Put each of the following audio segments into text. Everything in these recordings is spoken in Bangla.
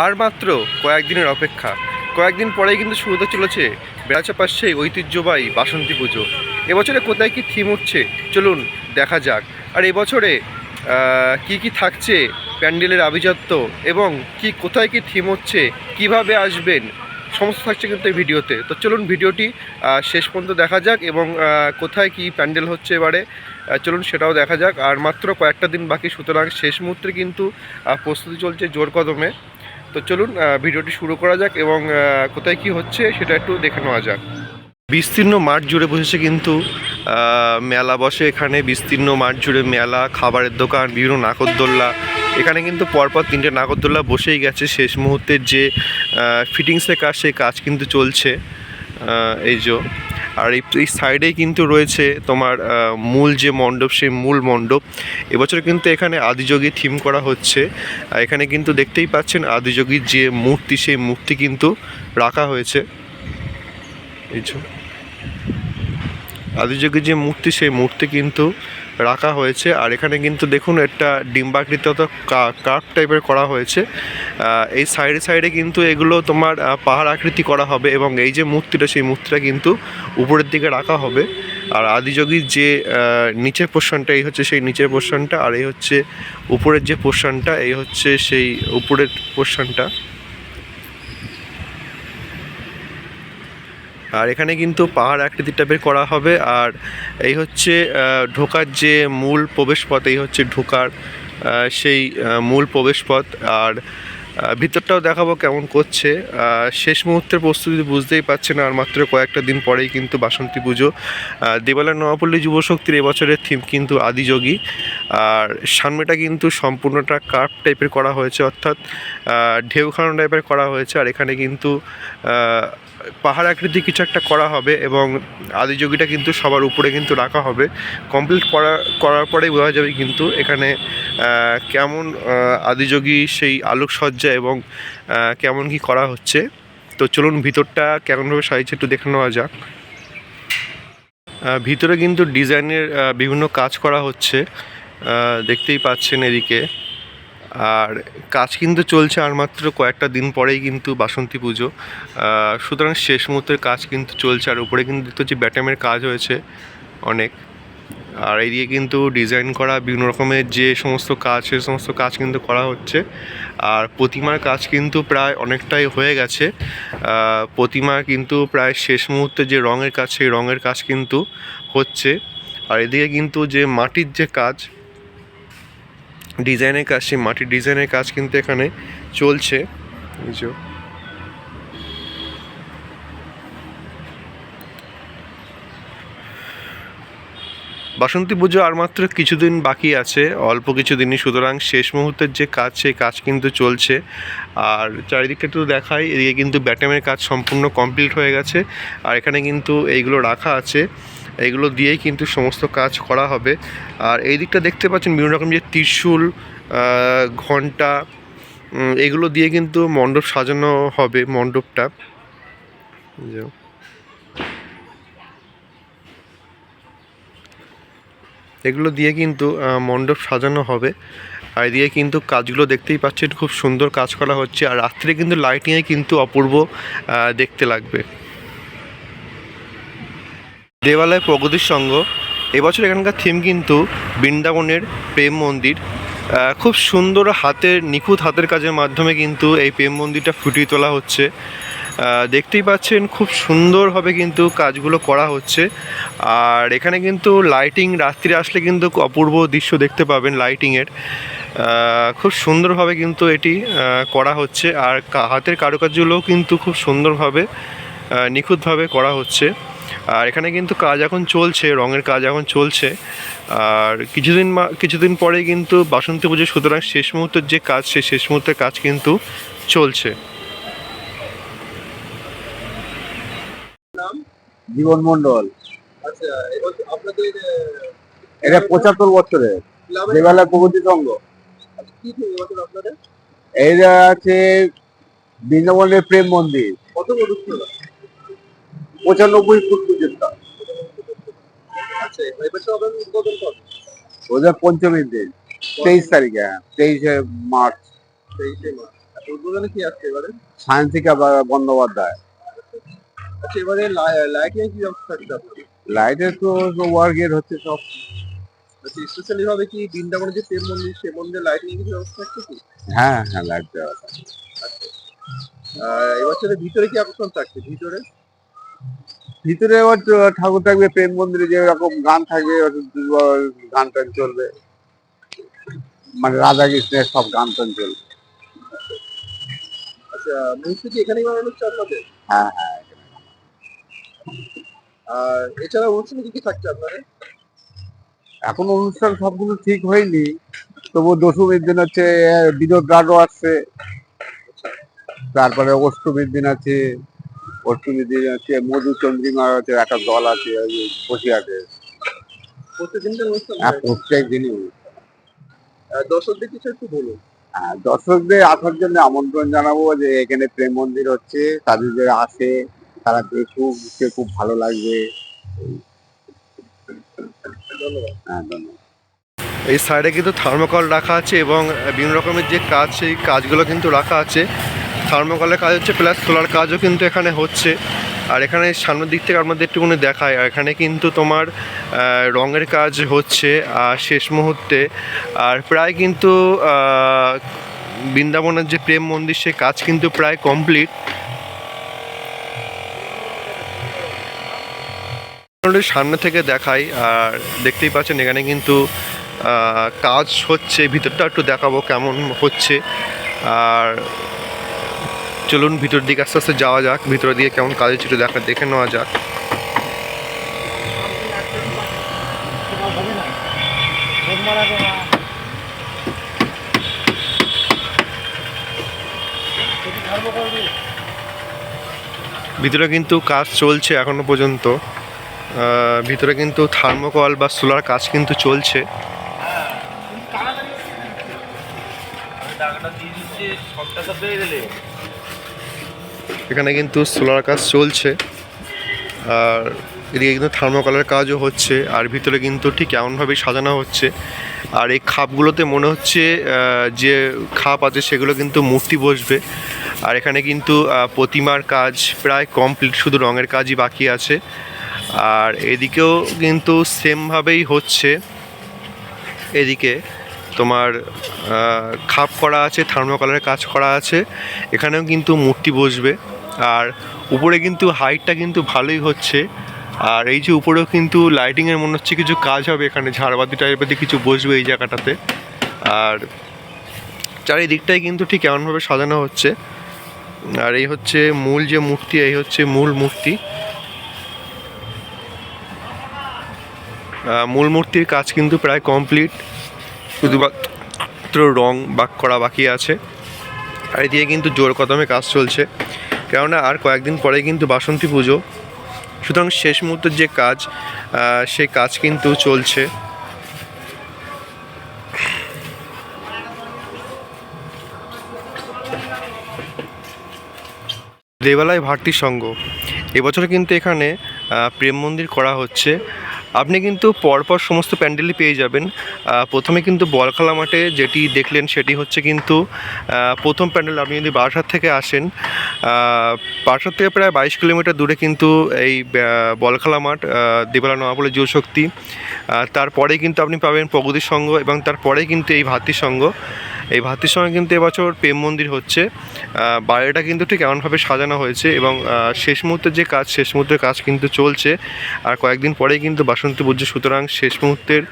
আর মাত্র কয়েকদিনের অপেক্ষা, কয়েকদিন পরেই কিন্তু শুরু হতে চলেছে বেড়াচাপার সেই ঐতিহ্যবাহী বাসন্তী পুজো। এবছরে কোথায় কি থিম উঠছে চলুন দেখা যাক। আর এবছরে কি কি থাকছে প্যান্ডেলের আভিজাত্য এবং কি কোথায় কি থিম হচ্ছে, কিভাবে আসবেন, সমস্ত থাকছে কিন্তু এই ভিডিওতে। তো চলুন ভিডিওটি শেষ পর্যন্ত দেখা যাক এবং কোথায় কি প্যান্ডেল হচ্ছে এবারে চলুন সেটাও দেখা যাক। আর মাত্র কয়েকটা দিন বাকি, সুতরাং শেষ মুহূর্তে কিন্তু প্রস্তুতি চলছে জোর কদমে। তো চলুন ভিডিওটি শুরু করা যাক এবং কোথায় কি হচ্ছে সেটা একটু দেখে নেওয়া যাক। বিস্তীর্ণ মাঠ জুড়ে বসেছে কিন্তু মেলা বসে এখানে, বিস্তীর্ণ মাঠ জুড়ে মেলা, খাবারের দোকান, বিভিন্ন নাগরদোল্লা। এখানে কিন্তু পরপর 3টে নাগরদোল্লা বসেই গেছে। শেষ মুহূর্তের যে ফিটিংসের কাজ, সেই কাজ কিন্তু চলছে এই যে। আর এই সাইডেই কিন্তু রয়েছে তোমার মূল যে মণ্ডপ, সেই মূল মণ্ডপ। এবছর কিন্তু এখানে আদিযোগী থিম করা হচ্ছে। এখানে কিন্তু দেখতেই পাচ্ছেন আদিযোগীর যে মূর্তি, সেই মূর্তি কিন্তু রাখা হয়েছে। এই যে আদিযোগীর যে মূর্তি, সেই মূর্তি কিন্তু রাখা হয়েছে। আর এখানে কিন্তু দেখুন একটা ডিম্বাকৃতি অর্থাৎ কার্ভ টাইপের করা হয়েছে। এই সাইডে সাইডে কিন্তু এগুলো তোমার পাহাড় আকৃতি করা হবে এবং এই যে মূর্তিটা, সেই মূর্তিটা কিন্তু উপরের দিকে রাখা হবে। আর আদিযোগীর যে নিচের পোর্শনটা, এই হচ্ছে সেই নিচের পোর্শনটা, আর এই হচ্ছে উপরের যে পোর্শনটা, এই হচ্ছে সেই উপরের পোর্শনটা। আর এখানে কিন্তু পাহাড় আকৃতি টাইপের করা হবে। আর এই হচ্ছে ঢোকার যে মূল প্রবেশপথ, এই হচ্ছে ঢোকার সেই মূল প্রবেশপথ। আর ভিতরটাও দেখাবো কেমন করছে। শেষ মুহূর্তের প্রস্তুতি বুঝতেই পারছেন, আর মাত্র কয়েকটা দিন পরেই কিন্তু বাসন্তী পুজো। দেবালয় নয়াপল্লী যুবশক্তির এবছরের থিম কিন্তু আদিযোগী। আর সামনেটা কিন্তু সম্পূর্ণটা কার্ভ টাইপের করা হয়েছে, অর্থাৎ ঢেউ খানো টাইপের করা হয়েছে। আর এখানে কিন্তু পাহাড় আকৃতি কিছু একটা করা হবে এবং আদিযোগীটা কিন্তু সবার উপরে কিন্তু রাখা হবে। কমপ্লিট করার পরেই বোঝা যাবে কিন্তু এখানে কেমন আদিযোগী সেই আলোকসজ্জা এবং কেমন কি করা হচ্ছে। তো চলুন ভিতরটা কেমনভাবে সাজিয়েছে একটু দেখে নেওয়া যাক। ভিতরে কিন্তু ডিজাইনের বিভিন্ন কাজ করা হচ্ছে, দেখতেই পাচ্ছেন এদিকে। আর কাজ কিন্তু চলছে, আর মাত্র কয়েকটা দিন পরেই কিন্তু বাসন্তী পুজো, সুতরাং শেষ মুহূর্তের কাজ কিন্তু চলছে। আর উপরে কিন্তু দেখতে হচ্ছে ব্যাটামের কাজ হয়েছে অনেক। আর এইদিকে কিন্তু ডিজাইন করা বিভিন্ন রকমের যে সমস্ত কাজ, সে সমস্ত কাজ কিন্তু করা হচ্ছে। আর প্রতিমার কাজ কিন্তু প্রায় অনেকটাই হয়ে গেছে। প্রতিমা কিন্তু প্রায় শেষ মুহূর্তে যে রঙের কাজ, সেই রঙের কাজ কিন্তু হচ্ছে। আর এদিকে কিন্তু যে মাটির যে কাজ, ডিজাইনের কাজ, সেই মাটির ডিজাইনের কাজ কিন্তু এখানে চলছে। বাসন্তী পুজো আর মাত্র কিছুদিন বাকি আছে, অল্প কিছুদিনই, সুতরাং শেষ মুহূর্তের যে কাজ, সেই কাজ কিন্তু চলছে। আর চারিদিকটা একটু দেখাই, এদিকে কিন্তু ব্যাটামের কাজ সম্পূর্ণ কমপ্লিট হয়ে গেছে। আর এখানে কিন্তু এইগুলো রাখা আছে, এইগুলো দিয়েই কিন্তু সমস্ত কাজ করা হবে। আর এই দিকটা দেখতে পাচ্ছেন বিভিন্ন রকম যে ত্রিশূল, ঘণ্টা, এগুলো দিয়ে কিন্তু মণ্ডপ সাজানো হবে। মণ্ডপটা এগুলো দিয়ে কিন্তু মণ্ডপ সাজানো হবে। আর এদিকে কিন্তু কাজগুলো দেখতেই পাচ্ছেন, খুব সুন্দর কাজ করা হচ্ছে। আর রাত্রে কিন্তু লাইটিংয়ে কিন্তু অপূর্ব দেখতে লাগবে। দেবালয় প্রগতির সঙ্গ, এবছর এখানকার থিম কিন্তু বৃন্দাবনের প্রেম মন্দির। খুব সুন্দর হাতের, নিখুঁত হাতের কাজের মাধ্যমে কিন্তু এই প্রেম মন্দিরটা ফুটিয়ে তোলা হচ্ছে। দেখতেই পাচ্ছেন খুব সুন্দরভাবে কিন্তু কাজগুলো করা হচ্ছে। আর এখানে কিন্তু লাইটিং, রাত্রে আসলে কিন্তু অপূর্ব দৃশ্য দেখতে পাবেন লাইটিংয়ের। খুব সুন্দরভাবে কিন্তু এটি করা হচ্ছে। আর হাতের কারুকার্যগুলোও কিন্তু খুব সুন্দরভাবে, নিখুঁতভাবে করা হচ্ছে। আর এখানে কিন্তু কাজ এখন চলছে, রঙের কাজ এখন চলছে। আর কিছুদিন পরেই কিন্তু বাসন্তী পুজো, সুতরাং শেষ মুহূর্তের যে কাজ, সেই শেষ মুহূর্তের কাজ কিন্তু চলছে। জীবন মন্ডল। আচ্ছা, এবার আপনাদের এটা 75 বছরের দেবালয় প্রগতি সংঘ। কি থিম এবছর আপনাদের? এইটা আছে বৃন্দাবনের প্রেম মন্দির। কত বড় ছিল? 95 ফুট পর্যন্ত। আচ্ছা, এবার তো আপনাদের উদ্বোধন কবে? ওদের পঞ্চমীর দিন 23 তারিখে, 23শে মার্চ। 23শে মার্চ। উদ্বোধনে কি আসছে এবারে? সায়ন্তিকা বন্দ্যোপাধ্যায়। আচ্ছা, এবারে লাইটিং কি ব্যবস্থা থাকছে আপনাদের? লাইটের তো ওয়ার গেট হচ্ছে সব। আচ্ছা, স্পেশালি ভাবে কি বৃন্দাবনের যে প্রেম মন্দির সে মন্দিরে লাইটিং এর কিছু ব্যবস্থা থাকছে কি? হ্যাঁ হ্যাঁ, লাইট দেওয়া আছে। আর এবছরের ভিতরে কি আকর্ষণ থাকছে ভিতরে? ভিতরে এবার ঠাকুর থাকবে, প্রেম মন্দিরে যেরকম গান থাকবে গান টান চলবে, মানে রাধা কৃষ্ণের সব গান টান চলবে। আচ্ছা, মূর্তি কি এখানেই বানানো হচ্ছে আপনাদের? হ্যাঁ হ্যাঁ। আর এছাড়া অনুষ্ঠানে কি কি থাকছে আপনাদের? এখন অনুষ্ঠান সবগুলো ঠিক হয়নি, তবু দশমীর দিন হচ্ছে বিনোদ গানও আসছে, তারপরে অষ্টমীর দিন আছে, অষ্টমীর দিন হচ্ছে মধুচন্দ্রিমার হচ্ছে একটা দল আছে বসিয়াতে। প্রত্যেকদিনকার অনুষ্ঠান হ্যাঁ, হয়? প্রত্যেক দিনই। দর্শকদের কিছু একটু বলুন। দর্শকদের আসার জন্য আমন্ত্রণ জানাবো যে এখানে প্রেম মন্দির হচ্ছে, তাদের যে আসে তারা দেখুক, দেখতে খুব ভালো লাগবে। ধন্যবাদ। হ্যাঁ, ধন্যবাদ। এই সাইডে কিন্তু থার্মোকল রাখা আছে এবং বিভিন্ন রকমের যে কাজ সেই কাজগুলো কিন্তু রাখা আছে। থার্মোকলের কাজ হচ্ছে, প্লাস সোলার কাজও কিন্তু এখানে হচ্ছে। আর এখানে সামনের দিক থেকে আপনাদের একটুখানি দেখায়, আর এখানে কিন্তু তোমার রঙের কাজ হচ্ছে আর শেষ মুহূর্তে। আর প্রায় কিন্তু বৃন্দাবনের যে প্রেম মন্দির সে কাজ কিন্তু প্রায় কমপ্লিট। সামনে থেকে দেখাই, আর দেখতেই পাচ্ছেন এখানে কিন্তু কাজ হচ্ছে। ভিতরটা একটু দেখাবো কেমন হচ্ছে। আর চলুন ভিতর দিকে আস্তে আস্তে যাওয়া যাক, ভিতর দিয়ে কেমন কাজ হচ্ছে একটু দেখে নেওয়া যাক। ভিতরে কিন্তু কাজ চলছে এখনো পর্যন্ত। ভিতরে কিন্তু থার্মোকল বা সোলার কাজ কিন্তু চলছে। এখানে কিন্তু সোলার কাজ চলছে, আর এদিকে কিন্তু থার্মোকলের কাজও হচ্ছে। আর ভিতরে কিন্তু ঠিক এমনভাবেই সাজানো হচ্ছে। আর এই খাপগুলোতে মনে হচ্ছে যে খাপ আছে সেগুলো কিন্তু মূর্তি বসবে। আর এখানে কিন্তু প্রতিমার কাজ প্রায় কমপ্লিট, শুধু রঙের কাজই বাকি আছে। আর এদিকেও কিন্তু সেমভাবেই হচ্ছে। এদিকে তোমার খাপ করা আছে, থার্মোকলের কাজ করা আছে, এখানেও কিন্তু মূর্তি বসবে। আর উপরে কিন্তু হাইটটা কিন্তু ভালোই হচ্ছে। আর এই যে উপরেও কিন্তু লাইটিংয়ের মনে হচ্ছে কিছু কাজ হবে, এখানে ঝাড়বাতি টাইপের কিছু বসবে এই জায়গাটাতে। আর চারিদিকটাই কিন্তু ঠিক এমনভাবে সাজানো হচ্ছে। আর এই হচ্ছে মূল যে মূর্তি, এই হচ্ছে মূল মূর্তি। মূল মূর্তির কাজ কিন্তু প্রায় কমপ্লিট, শুধুমাত্র রং বাক করা বাকি আছে। আর এদিকে কিন্তু জোর কদমে কাজ চলছে, কেননা আর কয়েকদিন পরে কিন্তু বাসন্তী পুজো। সুতরাং শেষ মুহূর্তের যে কাজ সেই কাজ কিন্তু চলছে। দেবালয় ভারতী সংঘ এবছর কিন্তু এখানে প্রেম মন্দির করা হচ্ছে। আপনি কিন্তু পরপর সমস্ত প্যান্ডেলই পেয়ে যাবেন। প্রথমে কিন্তু বলখেলা মাঠে যেটি দেখলেন সেটি হচ্ছে কিন্তু প্রথম প্যান্ডেল। আপনি যদি বারাসাত থেকে আসেন, বারাসাত থেকে প্রায় 22 কিলোমিটার দূরে কিন্তু এই বলখেলা মাঠ, দেবালয় নবাবলী যুবশক্তি। তারপরেই কিন্তু আপনি পাবেন প্রগতি সংঘ, এবং তারপরেই কিন্তু এই ভাতৃ সংঘ। এই ভাতৃ সংঘে কিন্তু এবছর প্রেম মন্দির হচ্ছে। বাইরেটা কিন্তু ঠিক এমনভাবে সাজানো হয়েছে, এবং শেষ মুহূর্তের যে কাজ, শেষ মুহূর্তের কাজ কিন্তু চলছে। আর কয়েকদিন পরেই কিন্তু বাসন্তী পুজো, সুতরাং শেষ মুহূর্তের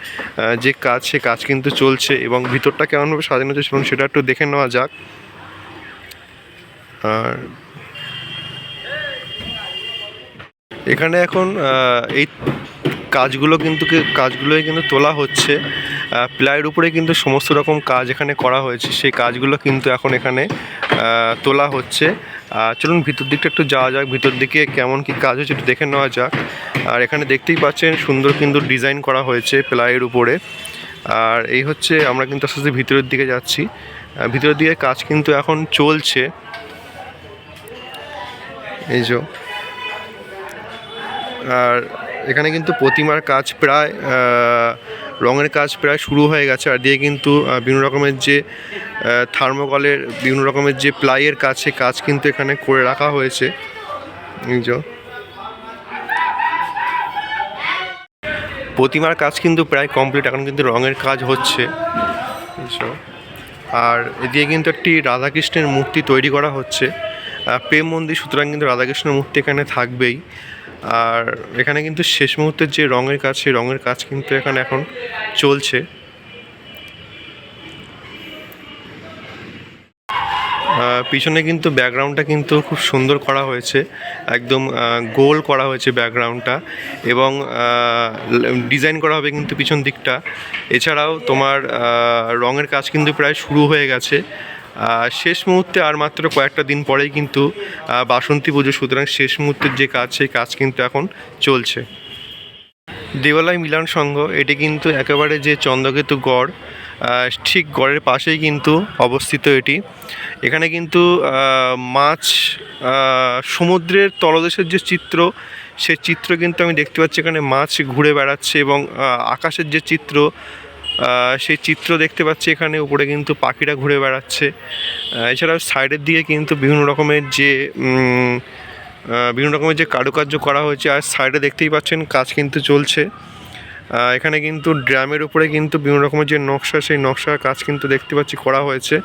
যে কাজ সে কাজ কিন্তু চলছে। এবং ভিতরটা কেমনভাবে সাজানো হচ্ছে চলুন সেটা একটু দেখে নেওয়া যাক। আর এখানে এখন এই কাজগুলোই কিন্তু তোলা হচ্ছে। প্লাইয়ের উপরে কিন্তু সমস্ত রকম কাজ এখানে করা হয়েছে, সেই কাজগুলো কিন্তু এখন এখানে তোলা হচ্ছে। চলুন ভিতর দিকটা একটু যাওয়া যাক, ভিতর দিকে কেমন কি কাজ হচ্ছে একটু দেখে নেওয়া যাক। আর এখানে দেখতেই পাচ্ছেন সুন্দর কিন্তু ডিজাইন করা হয়েছে প্লাইয়ের উপরে। আর এই হচ্ছে, আমরা কিন্তু আস্তে আস্তে ভিতরের দিকে যাচ্ছি। ভিতরের দিকে কাজ কিন্তু এখন চলছে। এই যে, আর এখানে কিন্তু প্রতিমার কাজ প্রায় রঙের কাজ প্রায় শুরু হয়ে গেছে। আর দিয়ে কিন্তু বিভিন্ন রকমের যে থার্মোকলের বিভিন্ন রকমের যে প্লাইয়ের কাজ, সে কাজ কিন্তু এখানে করে রাখা হয়েছে। এই যে প্রতিমার কাজ কিন্তু প্রায় কমপ্লিট, এখন কিন্তু রঙের কাজ হচ্ছে। আর এদিকে কিন্তু একটি রাধাকৃষ্ণের মূর্তি তৈরি করা হচ্ছে, প্রেম মন্দির, সুতরাং কিন্তু রাধাকৃষ্ণের মূর্তি এখানে থাকবেই। আর এখানে কিন্তু শেষ মুহূর্তের যে রঙের কাজ, সেই রঙের কাজ কিন্তু এখানে এখন চলছে। পিছনে কিন্তু ব্যাকগ্রাউন্ডটা কিন্তু খুব সুন্দর করা হয়েছে, একদম গোল করা হয়েছে ব্যাকগ্রাউন্ডটা, এবং ডিজাইন করা হবে কিন্তু পিছন দিকটা। এছাড়াও তোমার রঙের কাজ কিন্তু প্রায় শুরু হয়ে গেছে। শেষ মুহূর্তে আর মাত্র কয়েকটা দিন পরেই কিন্তু বাসন্তী পুজো, সুতরাং শেষ মুহূর্তের যে কাজ, সেই কাজ কিন্তু এখন চলছে। দেবালয় মিলন সংঘ, এটি কিন্তু একেবারে যে চন্দ্রকেতু গড়, ঠিক গড়ের পাশেই কিন্তু অবস্থিত এটি। এখানে কিন্তু মাছ, সমুদ্রের তলদেশের যে চিত্র, সে চিত্র কিন্তু আমি দেখতে পাচ্ছি এখানে মাছ ঘুরে বেড়াচ্ছে, এবং আকাশের যে চিত্র, সেই চিত্র দেখতে পাচ্ছি এখানে। উপরে কিন্তু পাখিরা ঘুরে বেড়াচ্ছে। এছাড়াও সাইডের দিকে কিন্তু বিভিন্ন রকমের যে কারুকার্য করা হয়েছে, আর সাইডে দেখতেই পাচ্ছেন কাজ কিন্তু চলছে। এখানে কিন্তু ড্রামের উপরে কিন্তু বিভিন্ন রকমের যে নকশা, সেই নকশার কাজ কিন্তু দেখতে পাচ্ছি করা হয়েছে।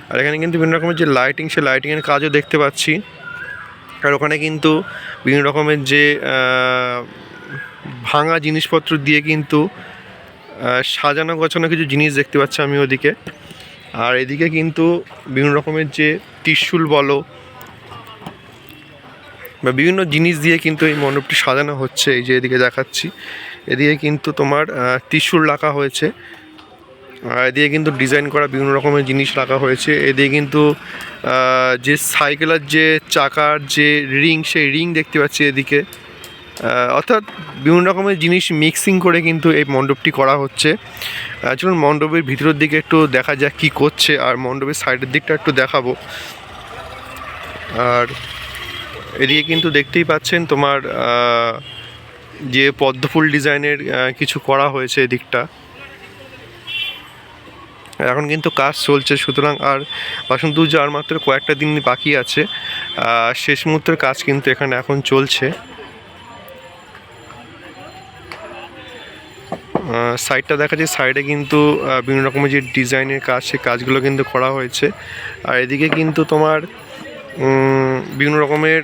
আর এখানে কিন্তু বিভিন্ন রকমের যে লাইটিং, সেই লাইটিংয়ের কাজও দেখতে পাচ্ছি। আর ওখানে কিন্তু বিভিন্ন রকমের যে ভাঙা জিনিসপত্র দিয়ে কিন্তু সাজানো গোছানো কিছু জিনিস দেখতে পাচ্ছি আমি ওদিকে। আর এদিকে কিন্তু বিভিন্ন রকমের যে ত্রিশূল বলো বা বিভিন্ন জিনিস দিয়ে কিন্তু এই মণ্ডপটি সাজানো হচ্ছে। এই যে এদিকে দেখাচ্ছি, এদিকে কিন্তু তোমার ত্রিশূল রাখা হয়েছে, আর এদিকে কিন্তু ডিজাইন করা বিভিন্ন রকমের জিনিস রাখা হয়েছে। এদিকে কিন্তু যে সাইকেলের যে চাকার যে রিং, সেই রিং দেখতে পাচ্ছি এদিকে। অর্থাৎ বিভিন্ন রকমের জিনিস মিক্সিং করে কিন্তু এই মণ্ডপটি করা হচ্ছে। চলুন মণ্ডপের ভিতরের দিকে একটু দেখা যাক কী করছে, আর মণ্ডপের সাইডের দিকটা একটু দেখাবো। আর এদিকে কিন্তু দেখতেই পাচ্ছেন তোমার যে পদ্মফুল ডিজাইনের কিছু করা হয়েছে এদিকটা। এখন কিন্তু কাজ চলছে, সুতরাং আর বাসন্তী পুজো আর মাত্র কয়েকটা দিন বাকি আছে। শেষ মুহূর্তের কাজ কিন্তু এখানে এখন চলছে। সাইডটা দেখা যায়, সাইডে কিন্তু বিভিন্ন রকমের যে ডিজাইনের কাজ, সেই কাজগুলো কিন্তু করা হয়েছে। আর এদিকে কিন্তু তোমার বিভিন্ন রকমের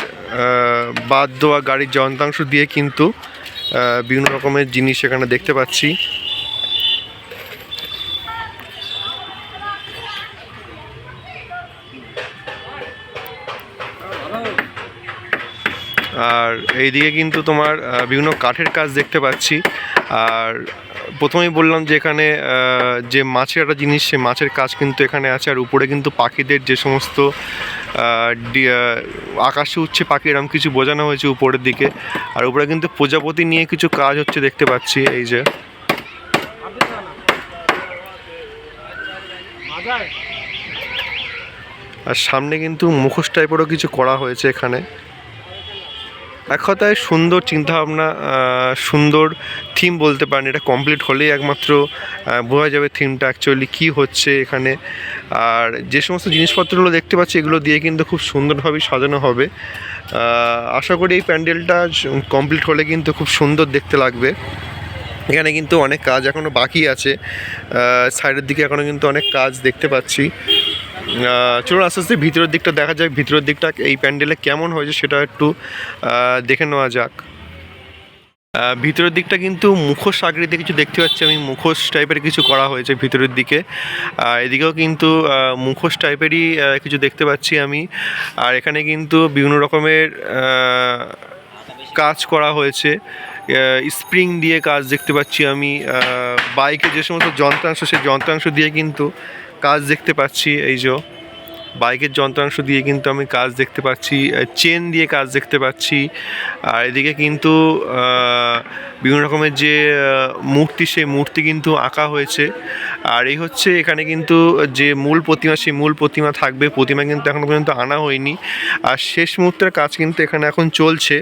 বাদ্য আর গাড়ির যন্ত্রাংশ দিয়ে কিন্তু বিভিন্ন রকমের জিনিস এখানে দেখতে পাচ্ছি। আর এইদিকে কিন্তু তোমার বিভিন্ন কাঠের কাজ দেখতে পাচ্ছি। আর প্রথমেই বললাম যে এখানে যে মাছের একটা জিনিস, সে মাছের কাজ কিন্তু এখানে আছে। আর উপরে কিন্তু পাখিদের যে সমস্ত আকাশে উঠছে পাখি, এরকম কিছু বোঝানো হয়েছে উপরের দিকে। আর উপরে কিন্তু প্রজাপতি নিয়ে কিছু কাজ হচ্ছে দেখতে পাচ্ছি। এই যে আর সামনে কিন্তু মুখোশ টাইপেরও কিছু করা হয়েছে এখানে। এক কথায় সুন্দর চিন্তাভাবনা, সুন্দর থিম বলতে পারেন। এটা কমপ্লিট হলেই একমাত্র বোঝা যাবে থিমটা অ্যাকচুয়ালি কী হচ্ছে এখানে। আর যে সমস্ত জিনিসপত্রগুলো দেখতে পাচ্ছি, এগুলো দিয়ে কিন্তু খুব সুন্দরভাবে সাজানো হবে। আশা করি এই প্যান্ডেলটা কমপ্লিট হলে কিন্তু খুব সুন্দর দেখতে লাগবে। এখানে কিন্তু অনেক কাজ এখনও বাকি আছে, সাইডের দিকে এখনও কিন্তু অনেক কাজ দেখতে পাচ্ছি। চলুন আস্তে আস্তে ভিতরের দিকটা দেখা যাক, ভিতরের দিকটা এই প্যান্ডেলে কেমন হয়েছে সেটা একটু দেখে নেওয়া যাক। ভিতরের দিকটা কিন্তু মুখোশ আকৃতিতে কিছু দেখতে পাচ্ছি আমি, মুখোশ টাইপের কিছু করা হয়েছে ভিতরের দিকে। এদিকেও কিন্তু মুখোশ টাইপেরই কিছু দেখতে পাচ্ছি আমি। আর এখানে কিন্তু বিভিন্ন রকমের কাজ করা হয়েছে, স্প্রিং দিয়ে কাজ দেখতে পাচ্ছি আমি। বাইকের যে সমস্ত যন্ত্রাংশ, সেই যন্ত্রাংশ দিয়ে কিন্তু কাজ দেখতে পাচ্ছি। এই যে বাইকের যন্ত্রাংশ দিয়ে কিন্তু আমি কাজ দেখতে পাচ্ছি, চেন দিয়ে কাজ দেখতে পাচ্ছি। আর এদিকে কিন্তু বিভিন্ন রকমের যে মূর্তি, সেই মূর্তি কিন্তু আঁকা হয়েছে। আর এই হচ্ছে এখানে কিন্তু যে মূল প্রতিমা, সেই মূল প্রতিমা থাকবে। প্রতিমা কিন্তু এখনও পর্যন্ত আনা হয়নি। আর শেষ মুহূর্তের কাজ কিন্তু এখানে এখন চলছে।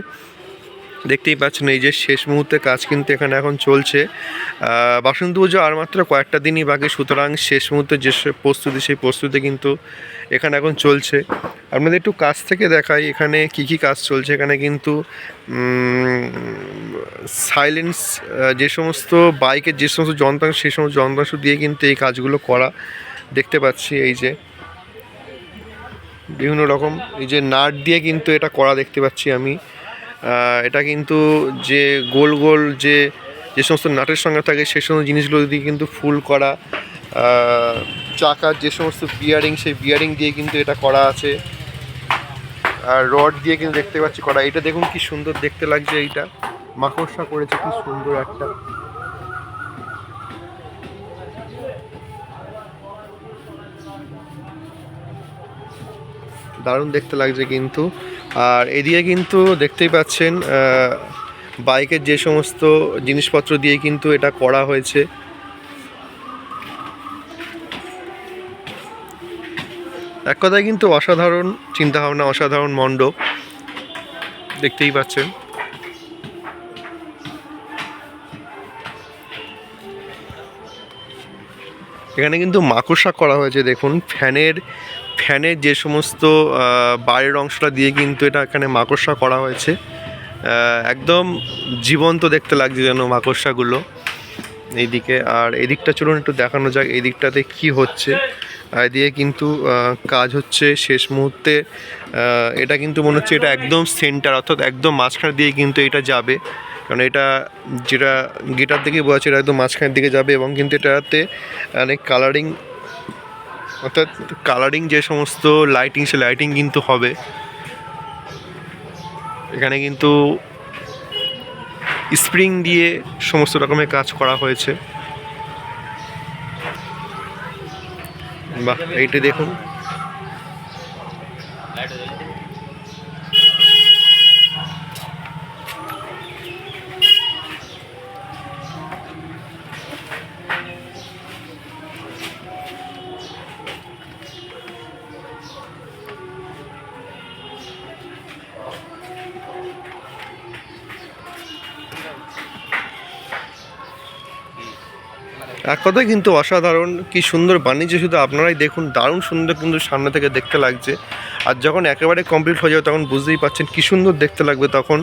দেখতেই পাচ্ছেন এই যে শেষ মুহূর্তে কাজ কিন্তু এখানে এখন চলছে। বাসন্তী পুজো আর মাত্র কয়েকটা দিনই বাকি, সুতরাং শেষ মুহূর্তে যে প্রস্তুতি সেই প্রস্তুতি কিন্তু এখানে এখন চলছে। আপনাদের একটু কাছ থেকে দেখাই এখানে কি কি কাজ চলছে। এখানে কিন্তু সাইলেন্স যে সমস্ত বাইকের যে সমস্ত যন্ত্রাংশ সেই সমস্ত যন্ত্রাংশ দিয়ে কিন্তু এই কাজগুলো করা দেখতে পাচ্ছি। এই যে বিভিন্ন রকম এই যে নাট দিয়ে কিন্তু এটা করা দেখতে পাচ্ছি আমি। এটা কিন্তু যে গোল গোল যে সমস্ত নাটের সঙ্গে থাকে সেই সমস্ত জিনিসগুলো দিয়ে কিন্তু ফুল করা, চাকার যে সমস্ত বিয়ারিং সেই বিয়ারিং দিয়ে কিন্তু এটা করা আছে। আর রড দিয়ে কিন্তু দেখতে পাচ্ছি করা। এটা দেখুন কি সুন্দর দেখতে লাগছে, এইটা মাকড়সা করেছে কি সুন্দর একটা। দারুণ দেখতে লাগছে কিন্তু। আর এদিকে কিন্তু দেখতেই পাচ্ছেন বাইকের যে সমস্ত জিনিসপত্র দিয়ে কিন্তু এটা করা হয়েছে। এক কথায় কিন্তু অসাধারণ চিন্তাভাবনা, অসাধারণ মণ্ডপ দেখতেই পাচ্ছেন। এখানে কিন্তু মাকড়সা করা হয়েছে দেখুন, ফ্যানের যে সমস্ত বাইরের অংশটা দিয়ে কিন্তু এটা এখানে মাকড়সা করা হয়েছে। একদম জীবন্ত দেখতে লাগছে যেন মাকড়সাগুলো এইদিকে। আর এদিকটা চলুন একটু দেখানো যাক এই দিকটাতে কী হচ্ছে। এদিকে কিন্তু কাজ হচ্ছে শেষ মুহূর্তে। এটা কিন্তু মনে হচ্ছে এটা একদম সেন্টার, অর্থাৎ একদম মাঝখানের দিকে কিন্তু এটা যাবে, কারণ এটা যেটা গিটার দিকে বোঝা যাচ্ছে এটা একদম মাঝখানের দিকে যাবে। এবং কিন্তু এটাতে অনেক কালারিং, অর্থাৎ কালারিং যে সমস্ত লাইটিং সে লাইটিং কিন্তু হবে। এখানে কিন্তু স্প্রিং দিয়ে সমস্ত রকমের কাজ করা হয়েছে। বাহ, এইটা দেখুন। এক কথায় কিন্তু অসাধারণ, কি সুন্দর বানিয়েছে শুধু আপনারাই দেখুন। দারুণ সুন্দর কিন্তু সামনে থেকে দেখতে লাগছে। আর যখন একেবারে কমপ্লিট হয়ে যাবে তখন বুঝতেই পারছেন কি সুন্দর দেখতে লাগবে তখন।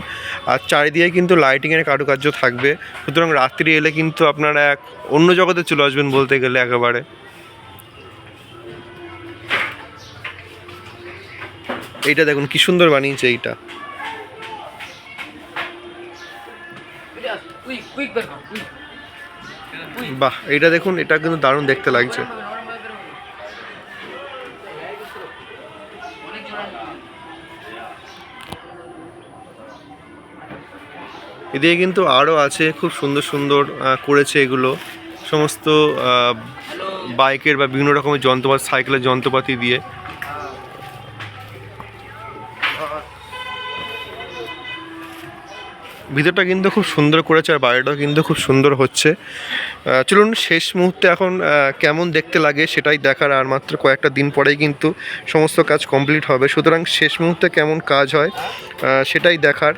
আর চারিদিকে কিন্তু লাইটিংয়ের কারুকার্য থাকবে, সুতরাং রাত্রি এলে কিন্তু আপনারা এক অন্য জগতে চলে আসবেন বলতে গেলে একেবারে। এইটা দেখুন কি সুন্দর বানিয়েছে এইটা। বাহ, এইটা দেখুন, এটা কিন্তু দারুণ দেখতে লাগছে। এদিকে কিন্তু আরও আছে, খুব সুন্দর সুন্দর করেছে এগুলো সমস্ত বাইকের বা বিভিন্ন রকমের যন্ত্রপাতি, সাইকেলের যন্ত্রপাতি দিয়ে। ভিতরটা কিন্তু খুব সুন্দর করেছে আর বাইরেটাও কিন্তু খুব সুন্দর হচ্ছে। চলুন শেষ মুহূর্তে এখন কেমন দেখতে লাগে সেটাই দেখার। আর মাত্র কয়েকটা দিন পরেই কিন্তু সমস্ত কাজ কমপ্লিট হবে, সুতরাং শেষ মুহূর্তে কেমন কাজ হয় সেটাই দেখার।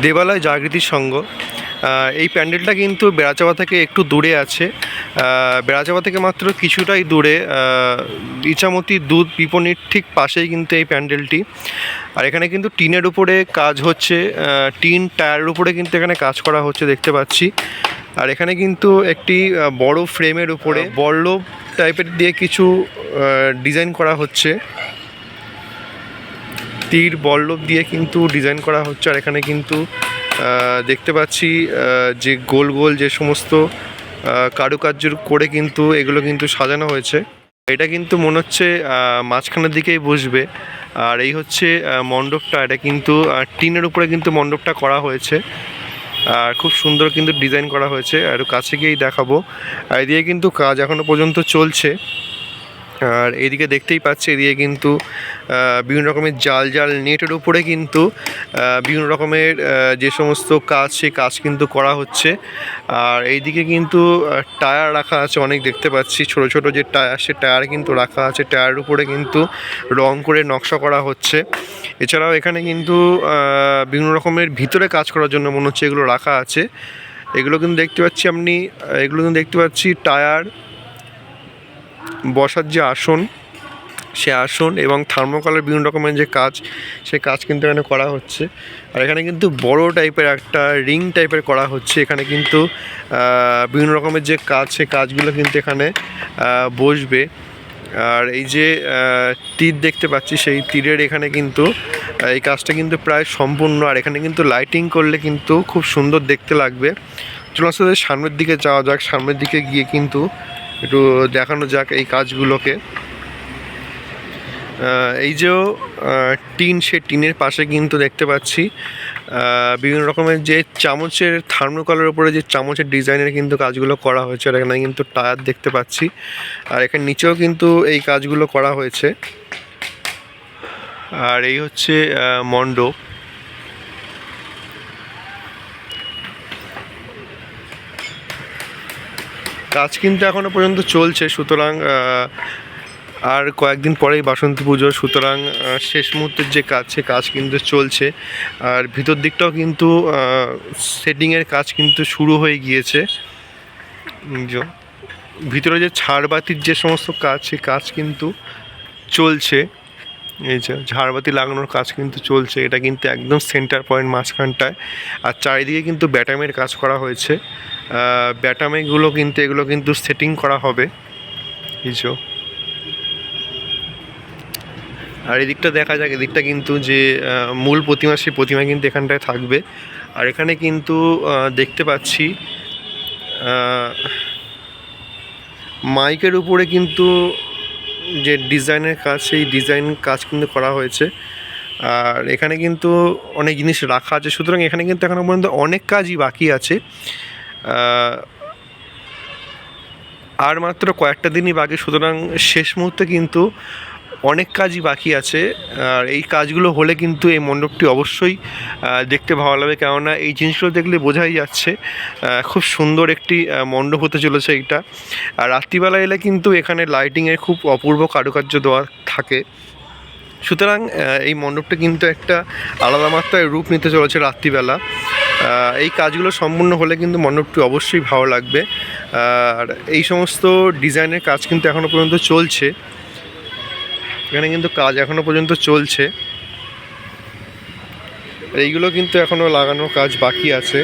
দেবালয় জাগৃতি সংঘ, এই প্যান্ডেলটা কিন্তু বেড়াচাপা থেকে একটু দূরে আছে। বেড়াচাপা থেকে মাত্র কিছুটাই দূরে, ইছামতি দুধ বিপণীর ঠিক পাশেই কিন্তু এই প্যান্ডেলটি। আর এখানে কিন্তু টিনের উপরে কাজ হচ্ছে, টিন টায়ারের উপরে কিন্তু এখানে কাজ করা হচ্ছে দেখতে পাচ্ছি। আর এখানে কিন্তু একটি বড় ফ্রেমের উপরে বল্লভ টাইপের দিয়ে কিছু ডিজাইন করা হচ্ছে, তীর বল্লভ দিয়ে কিন্তু ডিজাইন করা হচ্ছে। আর এখানে কিন্তু দেখতে পাচ্ছি যে গোল গোল যে সমস্ত কারুকার্য করে কিন্তু এগুলো কিন্তু সাজানো হয়েছে। এটা কিন্তু মনে হচ্ছে মাঝখানের দিকেই বসবে। আর এই হচ্ছে মণ্ডপটা, এটা কিন্তু টিনের উপরে কিন্তু মণ্ডপটা করা হয়েছে। আর খুব সুন্দর কিন্তু ডিজাইন করা হয়েছে, আর কাছে গিয়েই দেখাবো। আর এদিকে কিন্তু কাজ এখনও পর্যন্ত চলছে। আর এদিকে দেখতেই পাচ্ছি, এদিকে কিন্তু বিভিন্ন রকমের জাল জাল নেটের উপরে কিন্তু বিভিন্ন রকমের যে সমস্ত কাজ, সেই কাজ কিন্তু করা হচ্ছে। আর এইদিকে কিন্তু টায়ার রাখা আছে অনেক, দেখতে পাচ্ছি ছোট ছোট যে টায়ার, সে টায়ার কিন্তু রাখা আছে। টায়ারের উপরে কিন্তু রং করে নকশা করা হচ্ছে। এছাড়াও এখানে কিন্তু বিভিন্ন রকমের ভিতরে কাজ করার জন্য মনে হচ্ছে এগুলো রাখা আছে। এগুলো কিন্তু দেখতে পাচ্ছি টায়ার, বসার যে আসন, সে আসন এবং থার্মোকলের বিভিন্ন রকমের যে কাজ, সে কাজ কিন্তু এখানে করা হচ্ছে। আর এখানে কিন্তু বড় টাইপের একটা রিং টাইপের করা হচ্ছে। এখানে কিন্তু বিভিন্ন রকমের যে কাজ, সে কাজগুলো কিন্তু এখানে বসবে। আর এই যে তীর দেখতে পাচ্ছি, সেই তীরের এখানে কিন্তু এই কাজটা কিন্তু প্রায় সম্পূর্ণ। আর এখানে কিন্তু লাইটিং করলে কিন্তু খুব সুন্দর দেখতে লাগবে। চলুন আসলে সামনের দিকে যাওয়া যাক, সামনের দিকে গিয়ে কিন্তু একটু দেখানো যাক এই কাজগুলোকে। এই যে টিন, সে টিনের পাশে কিন্তু দেখতে পাচ্ছি বিভিন্ন রকমের যে চামচের, থার্মোকলের উপরে যে চামচের ডিজাইনের কিন্তু কাজগুলো করা হয়েছে। আর এখানে কিন্তু টায়ার দেখতে পাচ্ছি। আর এখানে নিচেও কিন্তু এই কাজগুলো করা হয়েছে। আর এই হচ্ছে মণ্ডপ। কাজ কিন্তু এখনো পর্যন্ত চলছে, সুতরাং আর কয়েকদিন পরেই বাসন্তী পুজো, সুতরাং শেষ মুহূর্তের যে কাজ, সে কাজ কিন্তু চলছে। আর ভিতর দিকটাও কিন্তু সেটিংয়ের কাজ কিন্তু শুরু হয়ে গিয়েছে। ভিতরে যে ঝাড়বাতির যে সমস্ত কাজ, সে কাজ কিন্তু চলছে। এই যে ঝাড়বাতি লাগানোর কাজ কিন্তু চলছে। এটা কিন্তু একদম সেন্টার পয়েন্ট মাঝখানটায়। আর চারিদিকে কিন্তু ব্যাটামের কাজ করা হয়েছে। ব্যাটামেগুলো কিন্তু, এগুলো কিন্তু সেটিং করা হবে। এই যে, আর এদিকটা দেখা যাক, এদিকটা কিন্তু যে মূল প্রতিমা, সেই প্রতিমা কিন্তু এখানটায় থাকবে। আর এখানে কিন্তু দেখতে পাচ্ছি মাইকের উপরে কিন্তু যে ডিজাইনের কাজ, সেই ডিজাইন কাজ কিন্তু করা হয়েছে। আর এখানে কিন্তু অনেক জিনিস রাখা আছে, সুতরাং এখানে কিন্তু এখনো পর্যন্ত অনেক কাজই বাকি আছে। আর মাত্র কয়েকটা দিনই বাকি, সুতরাং শেষ মুহূর্তে কিন্তু অনেক কাজই বাকি আছে। আর এই কাজগুলো হলে কিন্তু এই মণ্ডপটি অবশ্যই দেখতে ভালো লাগবে, কেননা এই জিনিসগুলো দেখলে বোঝাই যাচ্ছে খুব সুন্দর একটি মণ্ডপ হতে চলেছে এইটা। আর রাত্রিবেলা এলে কিন্তু এখানে লাইটিংয়ের খুব অপূর্ব কারুকার্য দেওয়া থাকে। সুতরাং এই মণ্ডপটা কিন্তু একটা আলাদা মাত্রায় রূপ নিতে চলেছে রাত্রিবেলা। এই কাজগুলো সম্পূর্ণ হলে কিন্তু মণ্ডপটি অবশ্যই ভালো লাগবে। আর এই সমস্ত ডিজাইনের কাজ কিন্তু এখনও পর্যন্ত চলছে। এখানে কিন্তু কাজ এখনও পর্যন্ত চলছে। এইগুলো কিন্তু এখনও লাগানোর কাজ বাকি আছে।